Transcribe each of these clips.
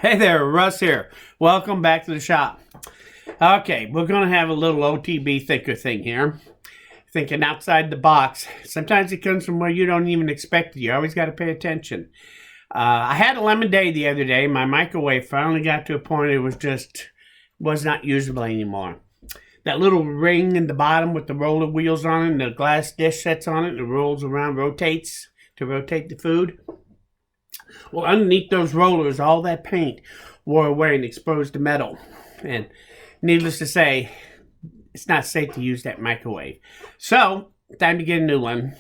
Hey there, Russ here. Welcome back to the shop. Okay, we're going to have a little OTB Thinker thing here. Thinking outside the box. Sometimes it comes from where you don't even expect it. You always got to pay attention. I had a lemon day the other day. My microwave finally got to a point it was not usable anymore. That little ring in the bottom with the roller wheels on it and the glass dish sets on it and it rolls around, rotates to rotate the food. Well, underneath those rollers, all that paint wore away and exposed the metal. And needless to say, it's not safe to use that microwave. So, time to get a new one.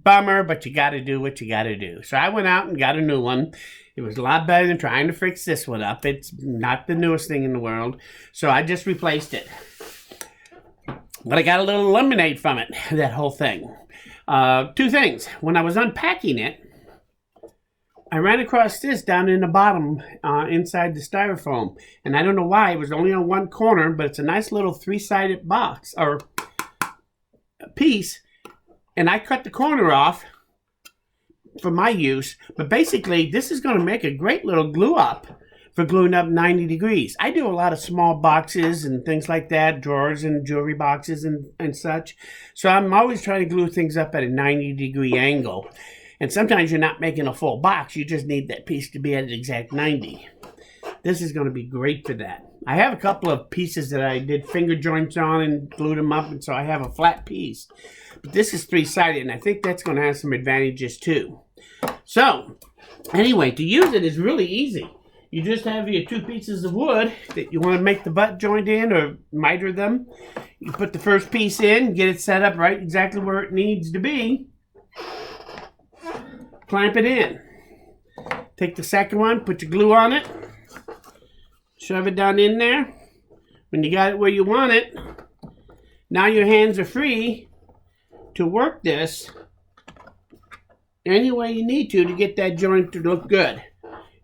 Bummer, but you got to do what you got to do. So I went out and got a new one. It was a lot better than trying to fix this one up. It's not the newest thing in the world. So I just replaced it. But I got a little lemonade from it, that whole thing. Two things. When I was unpacking it, I ran across this down in the bottom inside the styrofoam. And I don't know why. It was only on one corner, but it's a nice little three-sided box or piece. And I cut the corner off for my use. But basically, this is going to make a great little glue up for gluing up 90 degrees. I do a lot of small boxes and things like that, drawers and jewelry boxes and such. So I'm always trying to glue things up at a 90-degree angle. And sometimes you're not making a full box. You just need that piece to be at an exact 90. This is going to be great for that. I have a couple of pieces that I did finger joints on and glued them up, and so I have a flat piece. But this is three-sided, and I think that's going to have some advantages too. So, anyway, to use it is really easy. You just have your two pieces of wood that you want to make the butt joint in or miter them. You put the first piece in, get it set up right exactly where it needs to be. Clamp it in. Take the second one, put your glue on it. Shove it down in there. When you got it where you want it, now your hands are free to work this any way you need to get that joint to look good.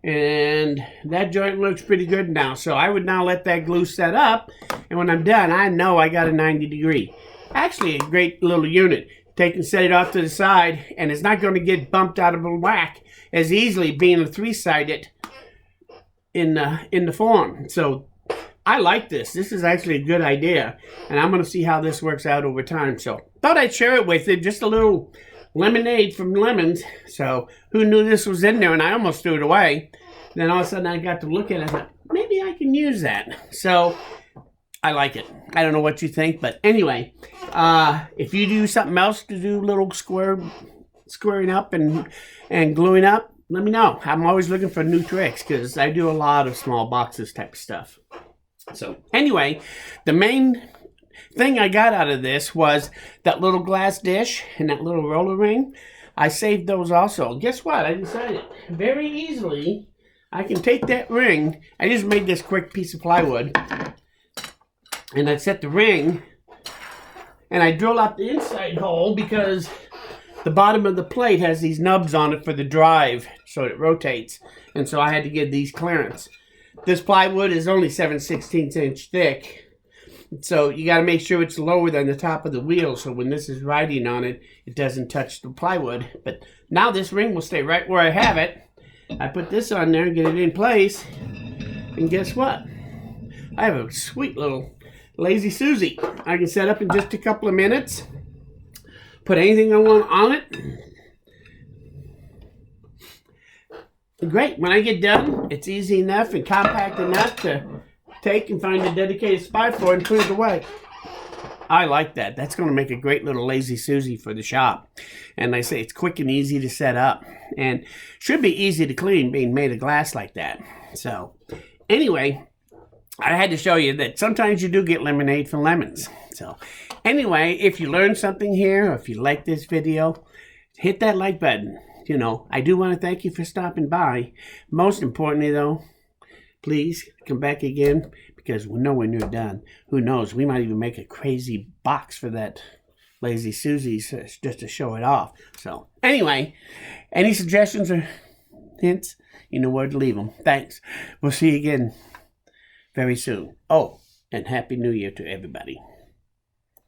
And that joint looks pretty good now. So I would now let that glue set up. And when I'm done, I know I got a 90 degree. Actually, a great little unit. Take and set it off to the side, and it's not going to get bumped out of the whack as easily being a three-sided in the form. So I like this. This is actually a good idea, and I'm going to see how this works out over time. So thought I'd share it with you. Just a little lemonade from lemons. So who knew this was in there, and I almost threw it away. Then all of a sudden I got to look at it and I thought, maybe I can use that. So I like it. I don't know what you think, but anyway, if you do something else to do little squaring up and gluing up, let me know. I'm always looking for new tricks because I do a lot of small boxes type of stuff. So anyway, the main thing I got out of this was that little glass dish and that little roller ring. I saved those also. Guess what? I decided very easily I can take that ring. I just made this quick piece of plywood. And I set the ring, and I drill out the inside hole because the bottom of the plate has these nubs on it for the drive, so it rotates. And so I had to give these clearance. This plywood is only 7/16 inch thick, so you got to make sure it's lower than the top of the wheel, so when this is riding on it, it doesn't touch the plywood. But now this ring will stay right where I have it. I put this on there and get it in place, and guess what? I have a sweet little Lazy Susie. I can set up in just a couple of minutes. Put anything I want on it. Great. When I get done, it's easy enough and compact enough to take and find a dedicated spot for it and put it away. I like that. That's going to make a great little Lazy Susie for the shop. And like I say, it's quick and easy to set up. And should be easy to clean being made of glass like that. So, anyway, I had to show you that sometimes you do get lemonade from lemons. So anyway, if you learned something here, or if you like this video, hit that like button. You know, I do want to thank you for stopping by. Most importantly, though, please come back again because we know when you're done. Who knows? We might even make a crazy box for that Lazy Susie's just to show it off. So anyway, any suggestions or hints, you know where to leave them. Thanks. We'll see you again very soon. Oh, and Happy New Year to everybody.